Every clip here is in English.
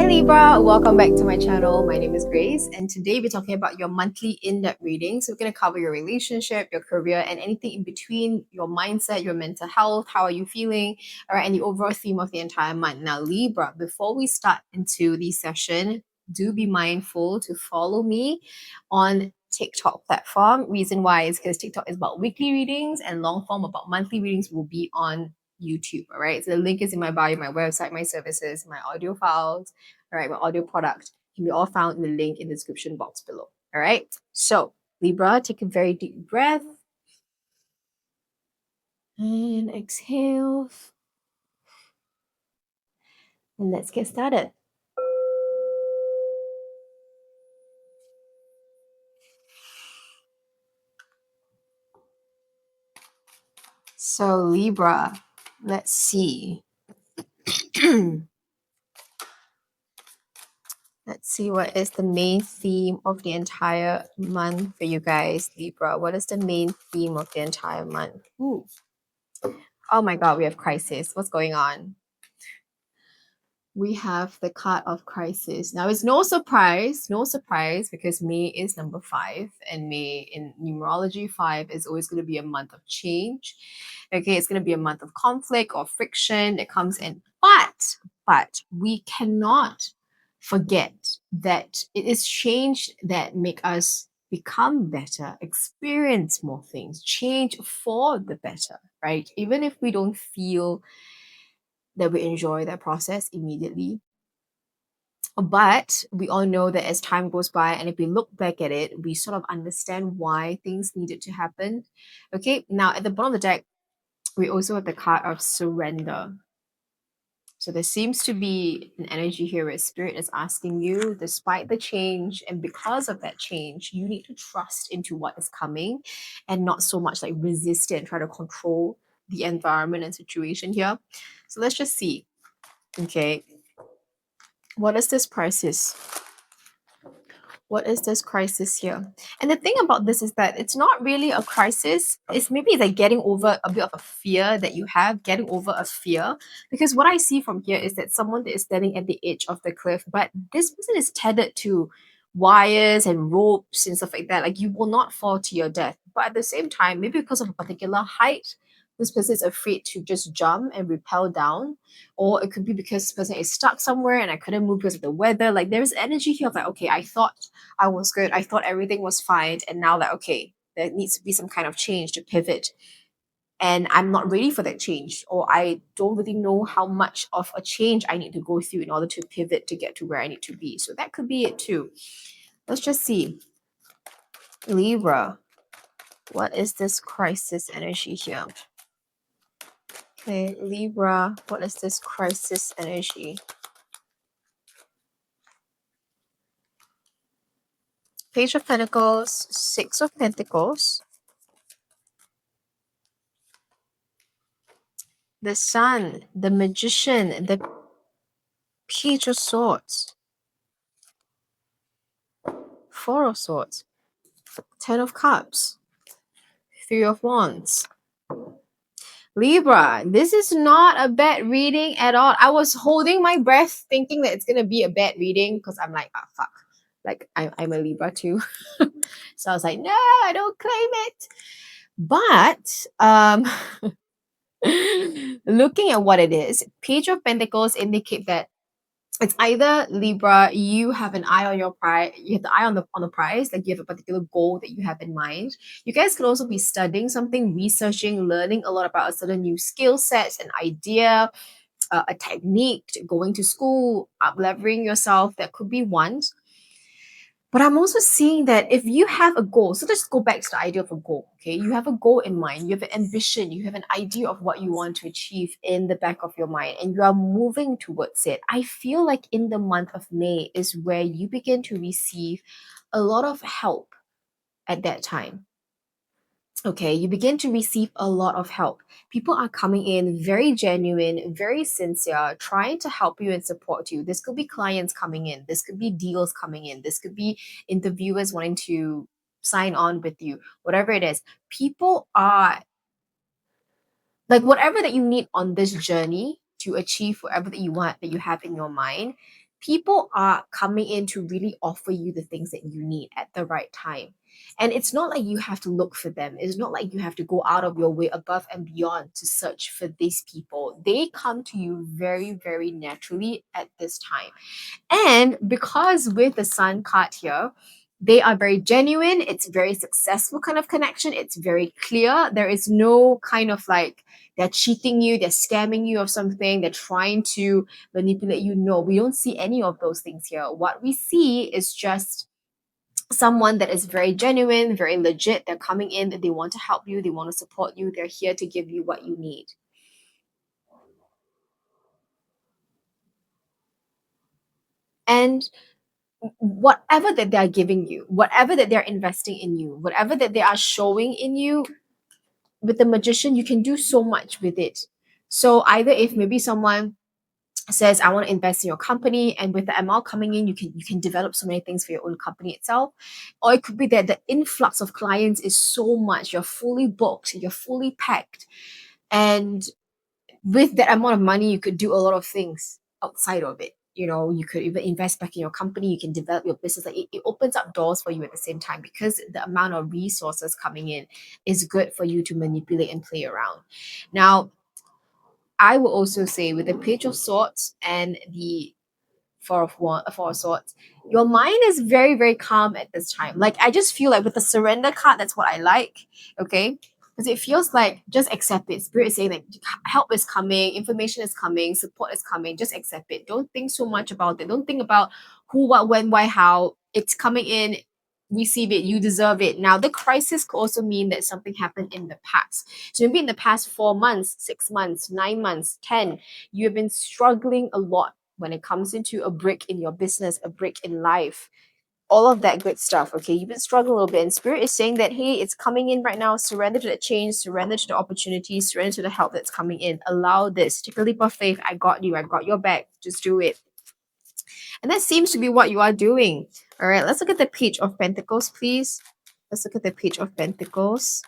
Hi Libra, welcome back to my channel. My name is Grace, and today we're talking about your monthly in-depth reading. So we're going to cover your relationship, your career, and anything in between, your mindset, your mental health, how are you feeling, all right, and the overall theme of the entire month. Now, Libra, before we start into the session, do be mindful to follow me on TikTok platform. Reason why is because TikTok is about weekly readings and long form about monthly readings will be on YouTube. All right. So the link is in my bio, my website, my services, my audio files. All right. My audio product can be all found in the link in the description box below. All right. So Libra, take a very deep breath and exhale. And let's get started. So Libra, let's see. Let's see what is the main theme of the entire month for you guys, Libra. What is the main theme of the entire month? Ooh. Oh my God, we have crisis. What's going on? We have the card of crisis. Now, it's no surprise, because May is number 5, and May in numerology 5 is always going to be a month of change. Okay, it's going to be a month of conflict or friction that comes in. But we cannot forget that it is change that make us become better, experience more things, change for the better, right? Even if we don't feel that we enjoy that process immediately. But we all know that as time goes by, and if we look back at it, we sort of understand why things needed to happen. Okay, now at the bottom of the deck, we also have the card of surrender. So there seems to be an energy here where spirit is asking you, despite the change and because of that change, you need to trust into what is coming and not so much like resist it and try to control the environment and situation here. So let's just see. Okay, what is this crisis? What is this crisis here? And the thing about this is that it's not really a crisis. It's like getting over a bit of a fear that you have, getting over a fear. Because what I see from here is that someone that is standing at the edge of the cliff, but this person is tethered to wires and ropes and stuff like that. Like you will not fall to your death. But at the same time, maybe because of a particular height, this person is afraid to just jump and rappel down, or it could be because this person is stuck somewhere and I couldn't move because of the weather. Like there's energy here of like, okay, I thought I was good. I thought everything was fine. And now that, okay, there needs to be some kind of change to pivot. And I'm not ready for that change, or I don't really know how much of a change I need to go through in order to pivot to get to where I need to be. So that could be it too. Let's just see. Libra, what is this crisis energy here? Okay, Libra, what is this crisis energy? Page of Pentacles, Six of Pentacles, the Sun, the Magician, the Page of Swords, Four of Swords, Ten of Cups, Three of Wands. Libra, this is not a bad reading at all. I was holding my breath thinking that it's going to be a bad reading because I'm like, ah, fuck. Like, I'm a Libra too. So I was like, no, I don't claim it. But looking at what it is, Page of Pentacles indicate that it's either Libra, you have an eye on your prize, you have the eye on the prize, like you have a particular goal that you have in mind. You guys could also be studying something, researching, learning a lot about a certain new skill set, an idea, a technique, going to school, up leveling yourself. That could be one. But I'm also seeing that if you have a goal, so let's go back to the idea of a goal, okay? You have a goal in mind, you have an ambition, you have an idea of what you want to achieve in the back of your mind, and you are moving towards it. I feel like in the month of May is where you begin to receive a lot of help at that time. Okay, you begin to receive a lot of help. People are coming in very genuine, very sincere, trying to help you and support you. This could be clients coming in, this could be deals coming in, this could be interviewers wanting to sign on with you, whatever it is. People are like, whatever that you need on this journey to achieve whatever that you want, that you have in your mind, people are coming in to really offer you the things that you need at the right time. And it's not like you have to look for them. It's not like you have to go out of your way above and beyond to search for these people. They come to you very, very naturally at this time. And because with the Sun card here, they are very genuine. It's very successful kind of connection. It's very clear. There is no kind of like they're cheating you, they're scamming you of something, they're trying to manipulate you. No, we don't see any of those things here. What we see is just someone that is very genuine, very legit. They're coming in, they want to help you, they want to support you, they're here to give you what you need. And whatever that they're giving you, whatever that they're investing in you, whatever that they are showing in you, with the magician, you can do so much with it. So either if maybe someone says, I want to invest in your company, and with the amount coming in, you can develop so many things for your own company itself. Or it could be that the influx of clients is so much, you're fully booked, you're fully packed. And with that amount of money, you could do a lot of things outside of it. You know, you could even invest back in your company, you can develop your business. Like it opens up doors for you at the same time, because the amount of resources coming in is good for you to manipulate and play around. Now, I will also say with the Page of Swords and the Four of Swords, your mind is very, very calm at this time. Like I just feel like with the surrender card, that's what I like. Okay. Because it feels like just accept it. Spirit is saying that help is coming, information is coming, support is coming. Just accept it. Don't think so much about it. Don't think about who, what, when, why, how. It's coming in. Receive it. You deserve it. Now, the crisis could also mean that something happened in the past. So maybe in the past 4 months, 6 months, 9 months, 10, you have been struggling a lot when it comes into a break in your business, a break in life, all of that good stuff. Okay, you've been struggling a little bit, and Spirit is saying that hey, it's coming in right now. Surrender to the change, surrender to the opportunity, surrender to the help that's coming in. Allow this. Take a leap of faith. I got you. I got your back. Just do it. And that seems to be what you are doing. All right, let's look at the Page of Pentacles, please. Let's look at the Page of Pentacles.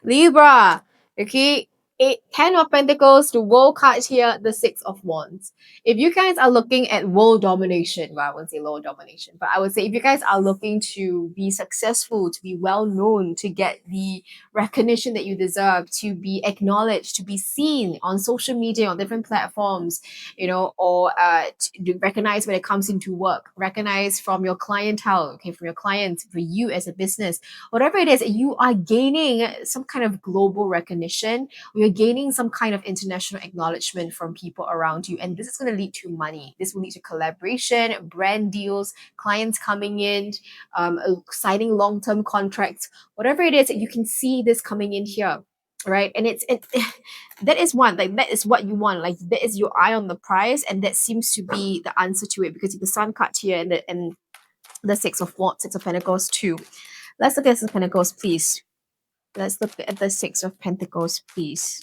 Libra, okay? Eight, Ten of Pentacles, the World card here, the Six of Wands. If you guys are looking at world domination, well, I wouldn't say world domination, but I would say if you guys are looking to be successful, to be well known, to get the recognition that you deserve, to be acknowledged, to be seen on social media, on different platforms, you know, or to recognize when it comes into work, recognize from your clientele, okay, from your clients, for you as a business, whatever it is, you are gaining some kind of global recognition. You're gaining some kind of international acknowledgement from people around you. And this is going to lead to money. This will lead to collaboration, brand deals, clients coming in, signing long-term contracts, whatever it is, you can see this coming in here. Right. And it that is one, like that is what you want. Like that is your eye on the prize, and that seems to be the answer to it, because the Sun card here and the Six of Pentacles too. Let's look at the Pentacles, please. Let's look at the Six of Pentacles, please.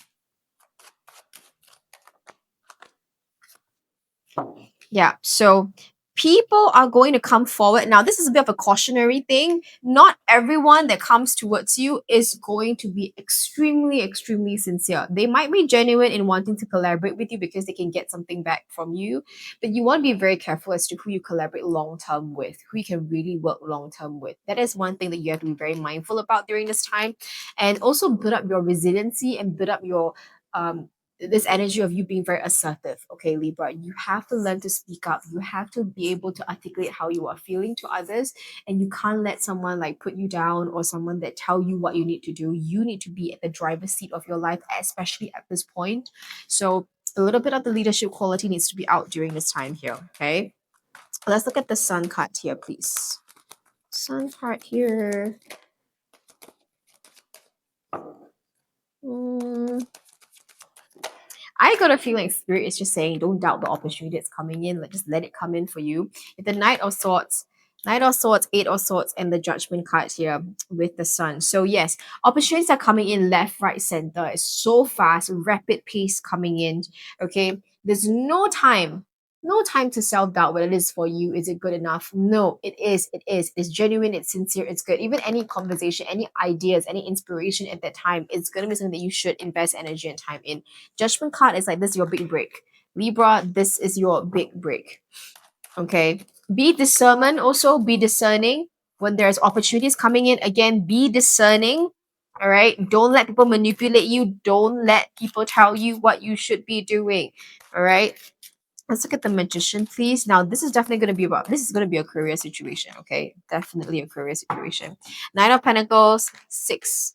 Yeah, so people are going to come forward. Now, this is a bit of a cautionary thing. Not everyone that comes towards you is going to be extremely, extremely sincere. They might be genuine in wanting to collaborate with you because they can get something back from you. But you want to be very careful as to who you collaborate long term with, who you can really work long term with. That is one thing that you have to be very mindful about during this time. And also build up your resiliency and build up your this energy of you being very assertive. Okay, Libra, you have to learn to speak up. You have to be able to articulate how you are feeling to others, and you can't let someone like put you down, or someone that tell you what you need to do. You need to be at the driver's seat of your life, especially at this point. So a little bit of the leadership quality needs to be out during this time here. Okay, let's look at the Sun card here, please. Sun card here. Hmm. I got a feeling Spirit is just saying, don't doubt the opportunity that's coming in. Like, just let it come in for you. With the Knight of Swords, Eight of Swords, and the Judgment card here with the Sun. So yes, opportunities are coming in left, right, center. It's so fast, rapid pace coming in. Okay, there's no time to self-doubt whether it is for you. Is it good enough? No, it is. It is. It's genuine. It's sincere. It's good. Even any conversation, any ideas, any inspiration at that time, it's going to be something that you should invest energy and time in. Judgment card is like, this is your big break. Libra, this is your big break. Okay. Be discernment also, be discerning when there's opportunities coming in. Again, be discerning. All right. Don't let people manipulate you. Don't let people tell you what you should be doing. All right. Let's look at the magician, please. Now, this is definitely going to be about, this is going to be a career situation, okay? Definitely a career situation. Nine of Pentacles,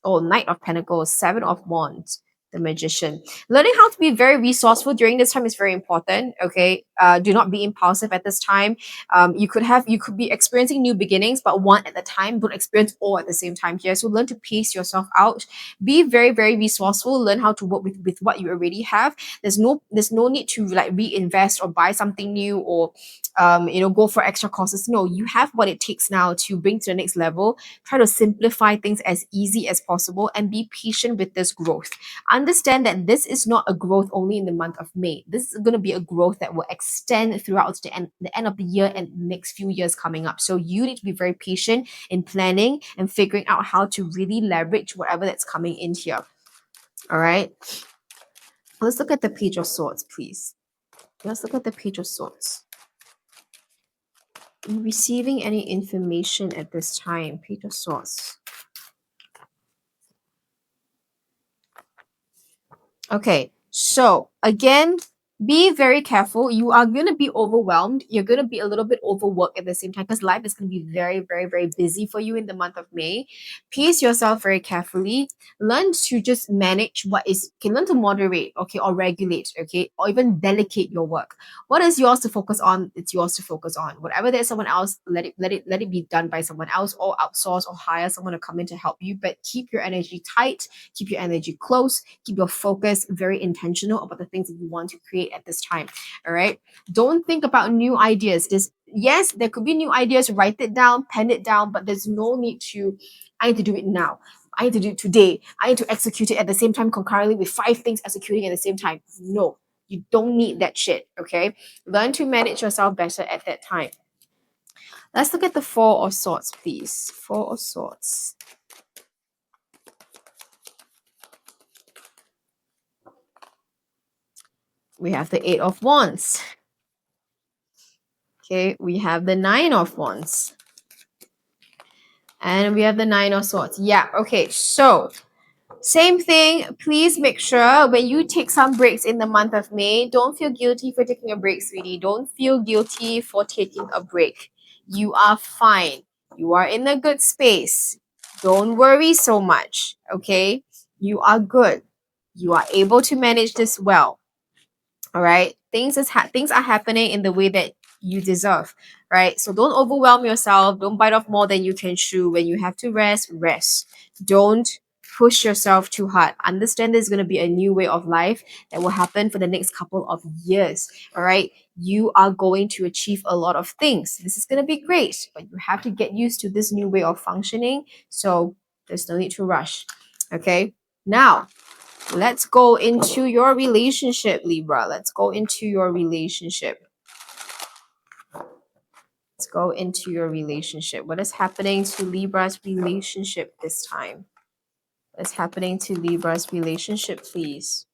Knight of Pentacles, Seven of Wands, the magician. Learning how to be very resourceful during this time is very important, okay? Do not be impulsive at this time. You could be experiencing new beginnings, but one at a time. Don't experience all at the same time here. So learn to pace yourself out. Be very, very resourceful. Learn how to work with what you already have. There's no need to like reinvest or buy something new or go for extra courses. No, you have what it takes now to bring to the next level. Try to simplify things as easy as possible and be patient with this growth. Understand that this is not a growth only in the month of May. This is going to be a growth that will extend throughout the end of the year and next few years coming up. So you need to be very patient in planning and figuring out how to really leverage whatever that's coming in here. All right. Let's look at the Page of Swords, please. Let's look at the Page of Swords. Are you receiving any information at this time? Page of Swords. Okay, so again, be very careful. You are going to be overwhelmed. You're going to be a little bit overworked at the same time because life is going to be very, very, very busy for you in the month of May. Pace yourself very carefully. Learn to just manage learn to moderate, okay, or regulate, okay, or even delegate your work. What is yours to focus on? It's yours to focus on. Whatever there's someone else, let it be done by someone else, or outsource or hire someone to come in to help you. But keep your energy tight, keep your energy close, keep your focus very intentional about the things that you want to create at this time. All right. Don't think about new ideas. Yes, there could be new ideas. Write it down, pen it down, but there's no need to. I need to do it now. I need to do it today. I need to execute it at the same time concurrently with 5 things executing at the same time. No, you don't need that shit. Okay. Learn to manage yourself better at that time. Let's look at the Four of Swords, please. Four of Swords. We have the Eight of Wands. Okay, we have the Nine of Wands. And we have the Nine of Swords. Yeah, okay, so same thing. Please make sure when you take some breaks in the month of May, don't feel guilty for taking a break, sweetie. Don't feel guilty for taking a break. You are fine. You are in a good space. Don't worry so much, okay? You are good. You are able to manage this well. All right, things are happening in the way that you deserve, right? So don't overwhelm yourself. Don't bite off more than you can chew. When you have to rest. Don't push yourself too hard. Understand there's going to be a new way of life that will happen for the next couple of years. All right, you are going to achieve a lot of things. This is going to be great, but you have to get used to this new way of functioning. So there's no need to rush. Okay, now let's go into your relationship, Libra. Let's go into your relationship. Let's go into your relationship. What is happening to Libra's relationship this time? What's happening to Libra's relationship, please?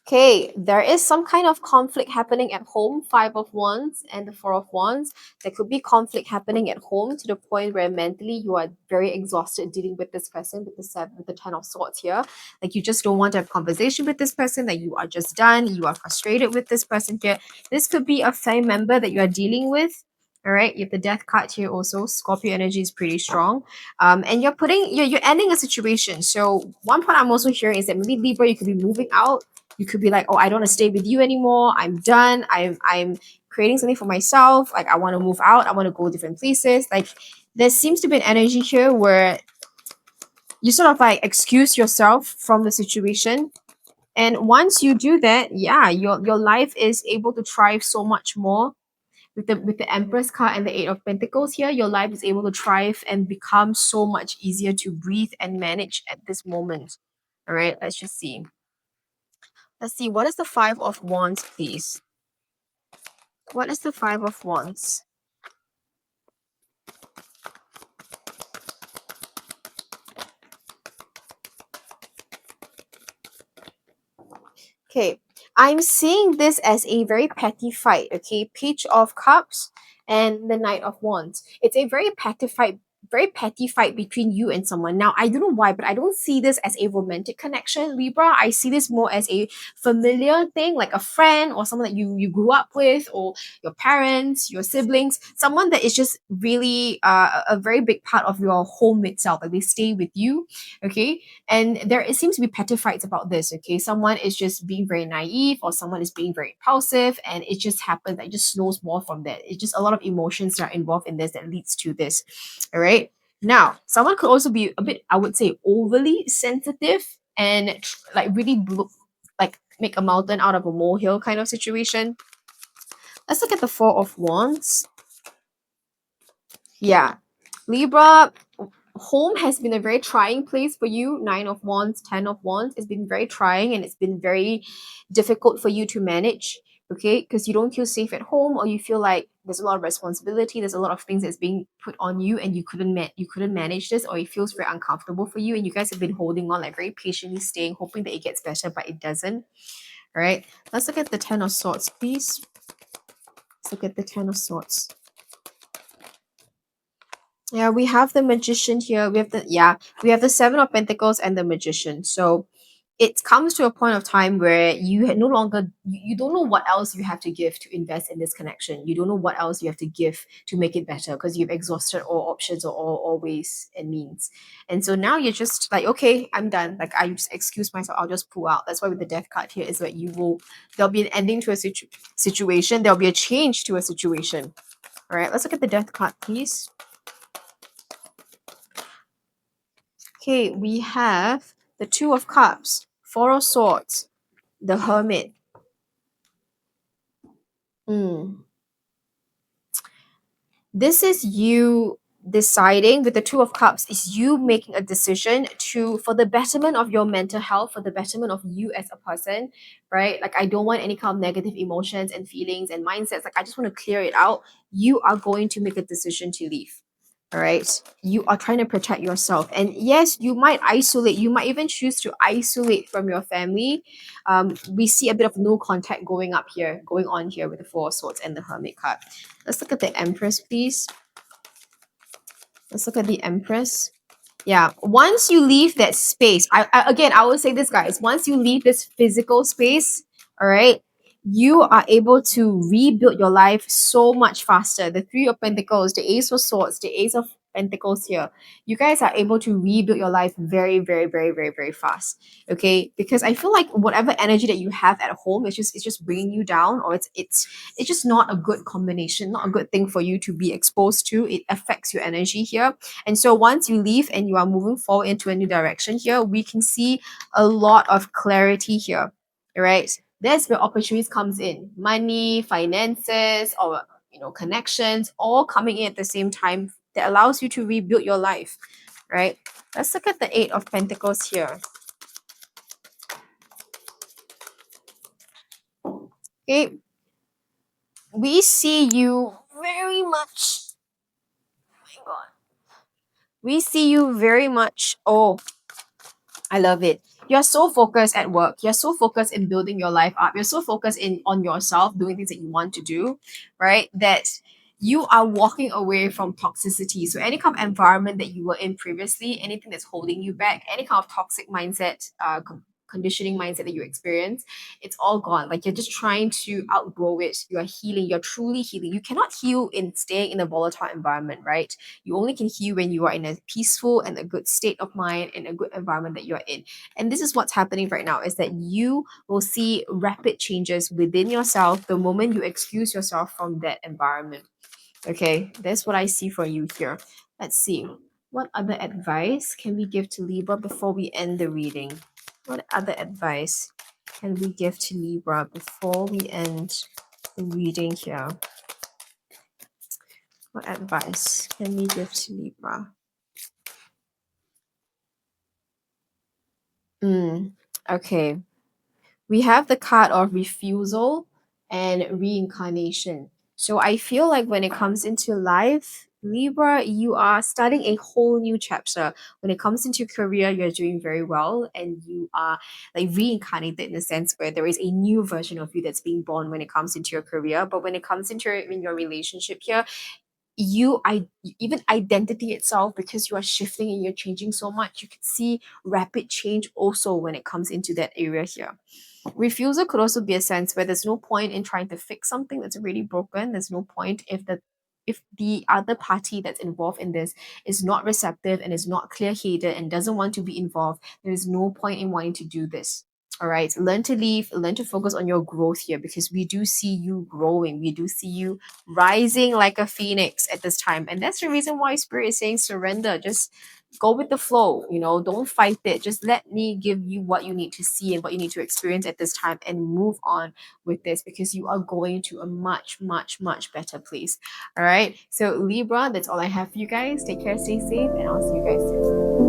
Okay, there is some kind of conflict happening at home. Five of Wands and the Four of Wands. There could be conflict happening at home to the point where mentally you are very exhausted dealing with this person with the Ten of Swords here. Like you just don't want to have conversation with this person. That you are just done. You are frustrated with this person here. This could be a family member that you are dealing with. All right, you have the Death card here also. Scorpio energy is pretty strong. And you're ending a situation. So one point I'm also hearing is that maybe Libra, you could be moving out. You could be like, oh, I don't want to stay with you anymore. I'm done. I'm creating something for myself. Like I want to move out. I want to go different places. Like there seems to be an energy here where you sort of like excuse yourself from the situation. And once you do that, yeah, your life is able to thrive so much more. With the Empress card and the Eight of Pentacles here, your life is able to thrive and become so much easier to breathe and manage at this moment. All right, let's just see. Let's see, what is the Five of Wands, please? What is the Five of Wands? Okay, I'm seeing this as a very petty fight. Okay, Page of Cups and the Knight of Wands. It's a very petty fight between you and someone. Now, I don't know why, but I don't see this as a romantic connection, Libra. I see this more as a familiar thing, like a friend or someone that you grew up with, or your parents, your siblings, someone that is just really a very big part of your home itself. Like they stay with you. Okay, and there it seems to be petty fights about this. Okay, someone is just being very naive, or someone is being very impulsive, and it just happens that it just slows more from that. It's just a lot of emotions that are involved in this that leads to this. All right, now someone could also be a bit, I would say, overly sensitive and like really like make a mountain out of a molehill kind of situation. Let's look at the Four of Wands. Yeah, Libra, home has been a very trying place for you. Nine of Wands, Ten of Wands. It's been very trying and it's been very difficult for you to manage. Okay, because you don't feel safe at home, or you feel like there's a lot of responsibility, there's a lot of things that's being put on you, and you couldn't manage this, or it feels very uncomfortable for you, and you guys have been holding on, like very patiently staying, hoping that it gets better, but it doesn't. All right, let's look at the Ten of Swords, please. Let's look at the Ten of Swords. Yeah, we have the Magician here. We have the Seven of Pentacles and the Magician. So it comes to a point of time where you no longer you don't know what else you have to give to invest in this connection. You don't know what else you have to give to make it better, because you've exhausted all options or all ways and means. And so now you're just like, okay, I'm done. Like I just excuse myself, I'll just pull out. That's why with the Death card here is that there'll be an ending to a situation. There'll be a change to a situation. All right, let's look at the Death card, please. Okay, we have the Two of Cups, Four of Swords, the Hermit. Mm. This is you deciding, with the Two of Cups, is you making a decision to, for the betterment of your mental health, for the betterment of you as a person, right? Like, I don't want any kind of negative emotions and feelings and mindsets. Like, I just want to clear it out. You are going to make a decision to leave. All right, you are trying to protect yourself, and yes, you might isolate, you might even choose to isolate from your family. We see a bit of no contact going on here with the Four of Swords and the Hermit card. Let's look at the Empress, please. Let's look at the Empress. Yeah, once you leave that space, again, I will say this, guys. Once you leave this physical space, all right, you are able to rebuild your life so much faster. The Three of Pentacles, the Ace of Swords, the Ace of Pentacles here. You guys are able to rebuild your life very, very, very, very, very fast. Okay, because I feel like whatever energy that you have at home, it's just bringing you down, or it's just not a good combination, not a good thing for you to be exposed to. It affects your energy here. And so once you leave and you are moving forward into a new direction here, we can see a lot of clarity here. All right. That's where opportunities comes in. Money, finances, or connections, all coming in at the same time that allows you to rebuild your life. Right? Let's look at the Eight of Pentacles here. Okay. We see you very much. Oh my God. We see you very much. Oh, I love it. You're so focused at work. You're so focused in building your life up. You're so focused in on yourself, doing things that you want to do, right? That you are walking away from toxicity. So any kind of environment that you were in previously, anything that's holding you back, any kind of toxic mindset, conditioning mindset that you experience, it's all gone. Like you're just trying to outgrow it. You are healing. You're truly healing. You cannot heal in staying in a volatile environment, right? You only can heal when you are in a peaceful and a good state of mind and a good environment that you're in. And this is what's happening right now, is that you will see rapid changes within yourself the moment you excuse yourself from that environment. Okay, that's what I see for you here. Let's see. What other advice can we give to Libra before we end the reading? What other advice can we give to Libra before we end the reading here? What advice can we give to Libra? Okay. We have the card of refusal and reincarnation. So I feel like when it comes into life, Libra, you are starting a whole new chapter. When it comes into career, you're doing very well, and you are like reincarnated in a sense where there is a new version of you that's being born when it comes into your career. But when it comes into in your relationship here, even identity itself, because you are shifting and you're changing so much, you can see rapid change also when it comes into that area here. Refusal could also be a sense where there's no point in trying to fix something that's already broken. There's no point if the other party that's involved in this is not receptive and is not clear-headed and doesn't want to be involved. There is no point in wanting to do this. All right, learn to leave, learn to focus on your growth here, because we do see you growing. We do see you rising like a phoenix at this time. And that's the reason why Spirit is saying surrender. Just go with the flow, don't fight it. Just let me give you what you need to see and what you need to experience at this time, and move on with this, because you are going to a much, much, much better place. All right. So Libra, that's all I have for you guys. Take care, stay safe, and I'll see you guys soon.